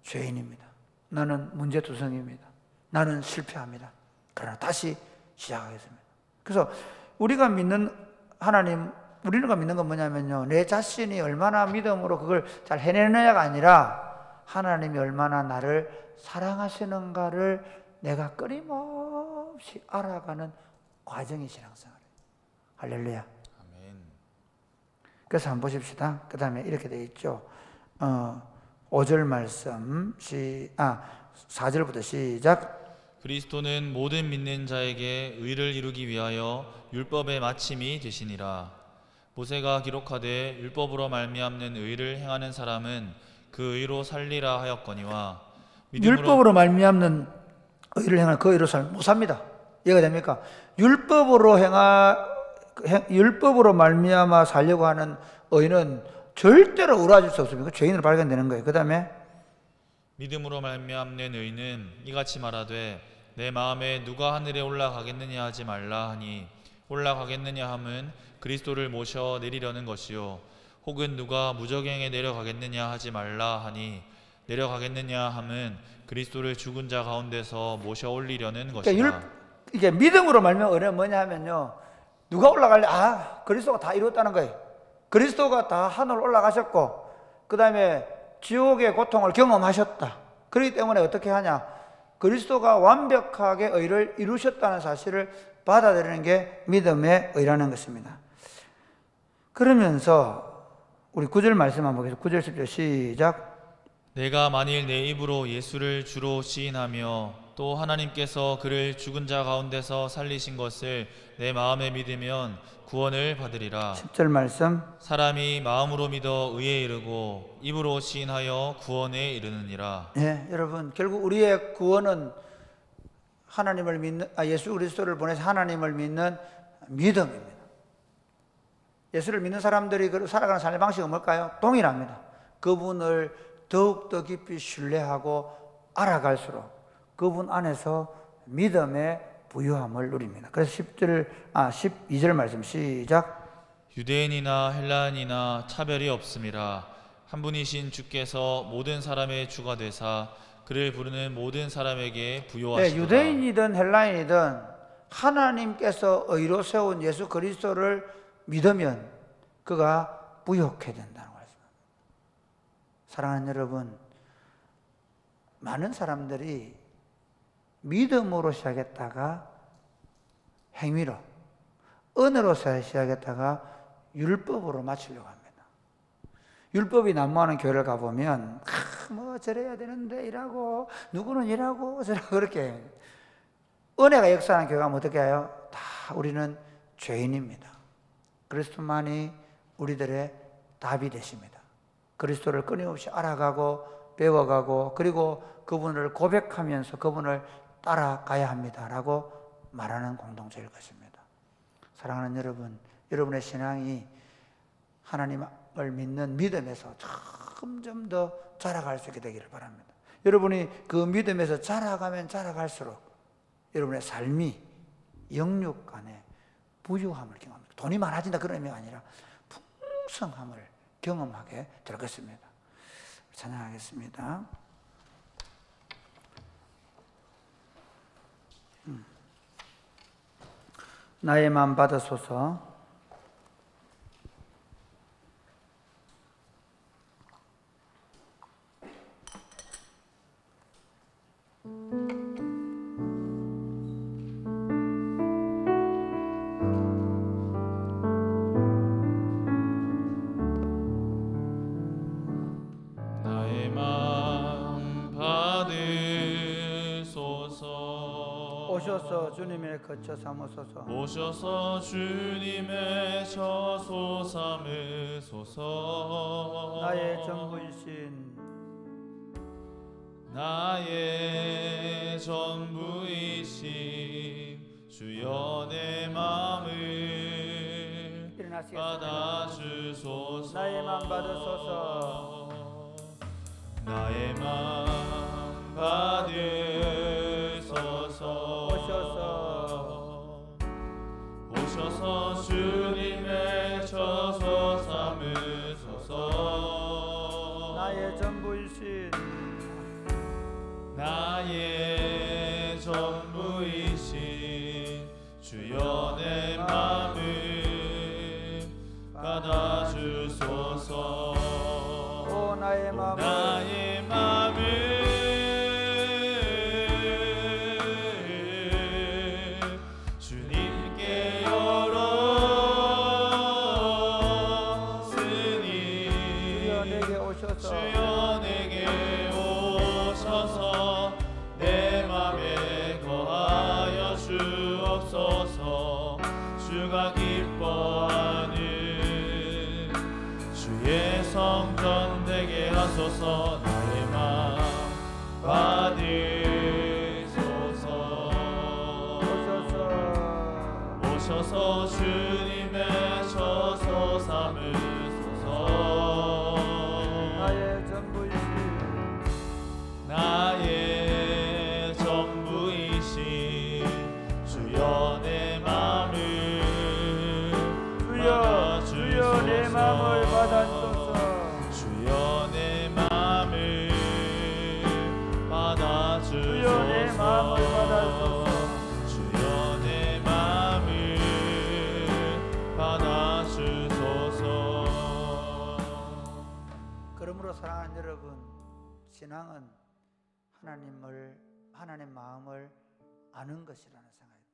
죄인입니다. 나는 문제투성입니다. 나는 실패합니다. 그러나 다시 시작하겠습니다. 그래서 우리가 믿는 하나님, 우리가 믿는 건 뭐냐면요, 내 자신이 얼마나 믿음으로 그걸 잘 해내느냐가 아니라 하나님이 얼마나 나를 사랑하시는가를 내가 끊임없이 알아가는 과정이 신앙생활이에요. 할렐루야. 아멘. 그래서 한번 보십시다. 그 다음에 이렇게 되어 있죠. 5절 말씀 4절부터 시작. 그리스도는 모든 믿는 자에게 의를 이루기 위하여 율법의 마침이 되시니라. 모세가 기록하되 율법으로 말미암는 의를 행하는 사람은 그 의로 살리라 하였거니와 율법으로 말미암는 의를 행하는 그 의로 못 삽니다. 이해가 됩니까? 율법으로 말미암아 살려고 하는 의는 절대로 의로워질 수 없습니다. 죄인으로 발견되는 거예요. 그 다음에 믿음으로 말미암는 의는 이같이 말하되 내 마음에 누가 하늘에 올라가겠느냐 하지 말라 하니 올라가겠느냐 함은 그리스도를 모셔 내리려는 것이요 혹은 누가 무저갱에 내려가겠느냐 하지 말라 하니 내려가겠느냐 함은 그리스도를 죽은 자 가운데서 모셔 올리려는 것이다. 그러니까 이게 믿음으로 말미암은 의는 뭐냐 하면요, 누가 올라갈래? 그리스도가 다 이루었다는 거예요. 그리스도가 다 하늘 올라가셨고 그 다음에 지옥의 고통을 경험하셨다. 그렇기 때문에 어떻게 하냐, 그리스도가 완벽하게 의를 이루셨다는 사실을 받아들이는 게 믿음의 의라는 것입니다. 그러면서 우리 9절 말씀 한번 보겠습니다. 9절 10절 시작. 내가 만일 내 입으로 예수를 주로 시인하며 또 하나님께서 그를 죽은 자 가운데서 살리신 것을 내 마음에 믿으면 구원을 받으리라. 10절 말씀. 사람이 마음으로 믿어 의에 이르고 입으로 시인하여 구원에 이르느니라. 여러분, 결국 우리의 구원은 하나님을 믿는, 예수 그리스도를 보내서 하나님을 믿는 믿음입니다. 예수를 믿는 사람들이 살아가는 삶의 방식은 뭘까요? 동일합니다. 그분을 더욱더 깊이 신뢰하고 알아갈수록 그분 안에서 믿음의 부유함을 누립니다. 그래서 12절 말씀 시작. 유대인이나 헬라인이나 차별이 없음이라. 한 분이신 주께서 모든 사람의 주가 되사 그를 부르는 모든 사람에게 부요하시도다. 유대인이든 헬라인이든 하나님께서 의로 세운 예수 그리스도를 믿으면 그가 부욕해 된다는 말씀입니다. 사랑하는 여러분, 많은 사람들이 믿음으로 시작했다가 행위로, 은혜로 시작했다가 율법으로 마치려고 합니다. 율법이 난무하는 교회를 가보면 저래야 되는데 이라고, 누구는 이라고 저라고 그렇게. 은혜가 역사하는 교회가 어떻게 해요? 다 우리는 죄인입니다. 그리스도만이 우리들의 답이 되십니다. 그리스도를 끊임없이 알아가고 배워가고 그리고 그분을 고백하면서 그분을 따라가야 합니다라고 말하는 공동체일 것입니다. 사랑하는 여러분, 여러분의 신앙이 하나님을 믿는 믿음에서 점점 더 자라갈 수 있게 되기를 바랍니다. 여러분이 그 믿음에서 자라가면 자라갈수록 여러분의 삶이 영육 안에 부유함을 경험합니다. 돈이 많아진다 그런 의미가 아니라 풍성함을 경험하게 될 것입니다. 찬양하겠습니다. 나의 마음 받으소서. 나의 마음 받으소서. 오셔서 주님의 거처 삼으소서. 오셔서 주님의 처소 삼으소서. 나의 전부이신 나의 전부이신 주여 내 마음을 일어나시겠습니다. 받아주소서. 나의 마음 받으소서. 나의 마음 받으소서. 오셔서 주님의 처소 삼으소서. 나의 전부이신 나의 전부이신 주여 내 마음을 받아주소서. 오 나의 마음을 나의 마음을 주님께 열었으니 주여 내게 오셔서 주여 내게 오셔서 내 맘에 거하여 주옵소서. 주가 기뻐하는 성전되게 하소서. 나의 마음 받으소서. 오셔서 주님의 처소 삼으소서. 나의 전부이신 나의 전부이신 주여 내 마음을 주여 내 마음을 받아주소서. 주여 내 마음을 받아주소서. 주여 내 마음을 받아주소서. 주여 내 마음을 받아주소서. 그러므로 사랑하는 여러분, 신앙은 하나님 마음을 아는 것이라는 생각입니다.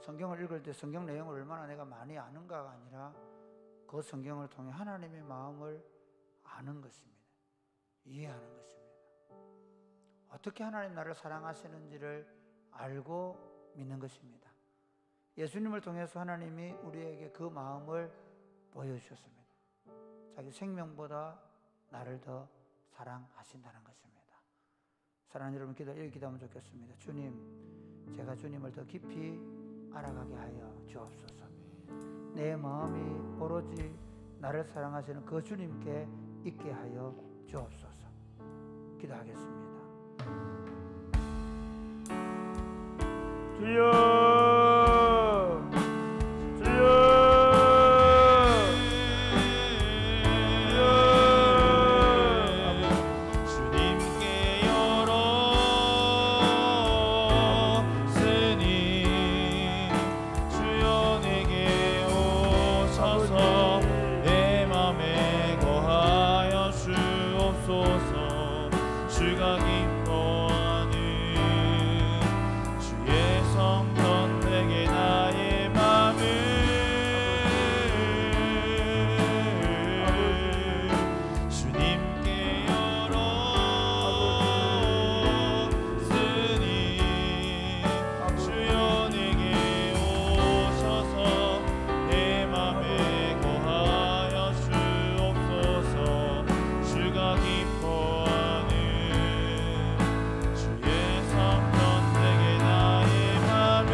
성경을 읽을 때 성경 내용을 얼마나 내가 많이 아는가가 아니라 그 성경을 통해 하나님의 마음을 아는 것입니다. 이해하는 것입니다. 어떻게 하나님 나를 사랑하시는지를 알고 믿는 것입니다. 예수님을 통해서 하나님이 우리에게 그 마음을 보여주셨습니다. 자기 생명보다 나를 더 사랑하신다는 것입니다. 사랑하는 여러분, 이렇게 기도하면 좋겠습니다. 주님, 제가 주님을 더 깊이 알아가게 하여 주옵소서. 내 마음이 오로지 나를 사랑하시는 그 주님께 있게 하여 주옵소서. 기도하겠습니다. 주여, 주여, 주님께 열었으니 주여 내게 오셔서 내 맘에 거하여 주옵소서. 주가 기뻐하는 주의 성전 내게 나의 맘을 주님께 열었으니 주여 내게 오셔서 내 맘에 거하여 주옵소서. 주가 기뻐하는 주의 성전 내게 나의 맘을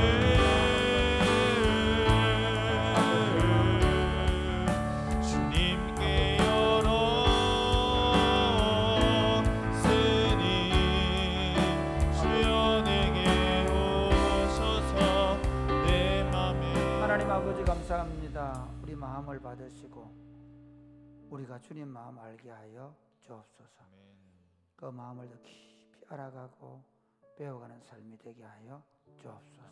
주님께 열었으니 주여 내게 오셔서 내 맘에. 하나님 아버지 감사합니다. 우리 마음을 받으시고 우리가 주님 마음 알게 하여 주옵소서. 그 마음을 더 깊이 알아가고 배워가는 삶이 되게 하여 주옵소서.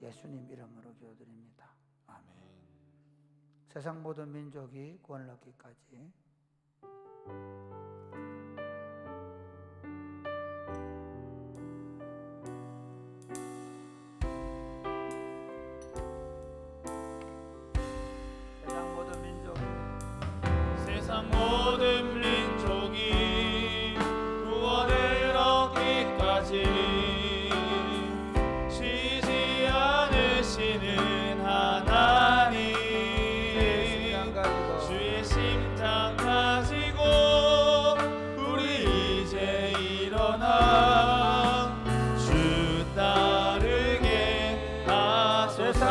예수님 이름으로 기도드립니다. 아멘. 세상 모든 민족이 구원을 얻기까지 세상 모든 민족이 구원을 얻기까지 쉬지 않으시는 하나님, 주의 심장 가지고 우리 이제 일어나 주 따르게 하소서.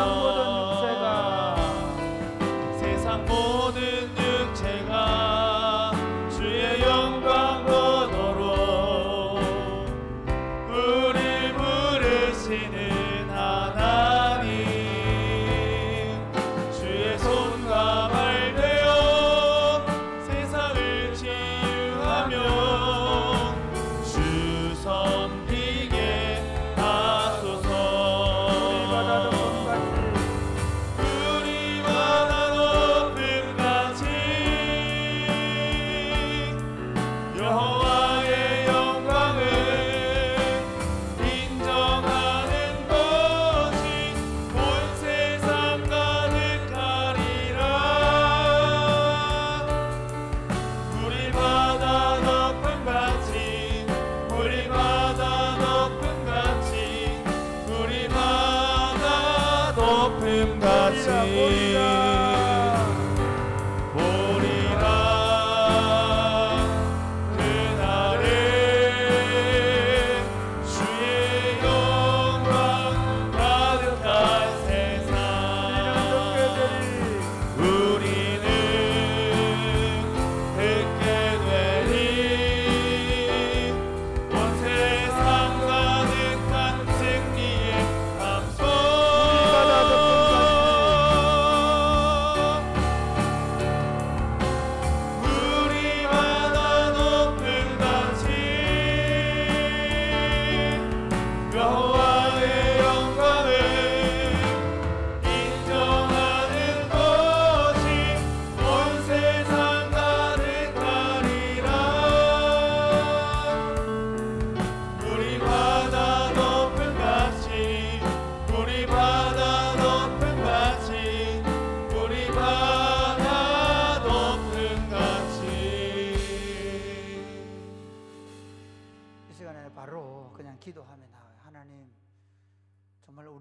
세상 모든 육체가 주의 영광 보도록 우리 부르시는 하나님, 주의 손과 발 되어 세상을 치유하며 주 섬기게 하소서. 우리 바다 높음 같이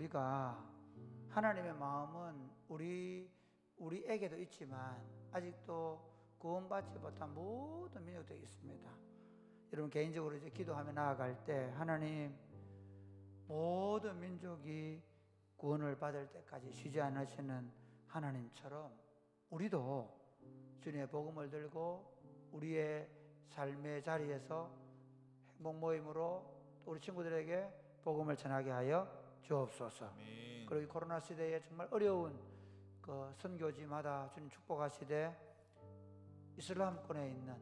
우리가 하나님의 마음은 우리에게도 있지만 아직도 구원받지 못한 모든 민족도 있습니다. 여러분 개인적으로 이제 기도하며 나아갈 때 하나님 모든 민족이 구원을 받을 때까지 쉬지 않으시는 하나님처럼 우리도 주님의 복음을 들고 우리의 삶의 자리에서 행복 모임으로 우리 친구들에게 복음을 전하게 하여 주옵소서. 아멘. 그리고 이 코로나 시대에 정말 어려운 그 선교지마다 주님 축복하시되 이슬람권에 있는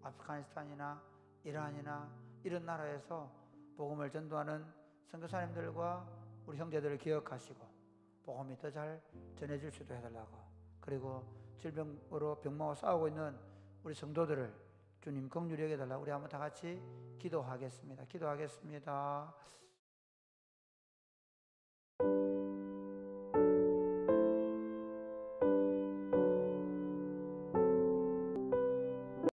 아프가니스탄이나 이란이나 이런 나라에서 복음을 전도하는 선교사님들과 우리 형제들을 기억하시고 복음이 더 잘 전해질 수 있도록 해달라고, 그리고 질병으로 병마와 싸우고 있는 우리 성도들을 주님 긍휼히 여겨달라고 우리 한번 다 같이 기도하겠습니다.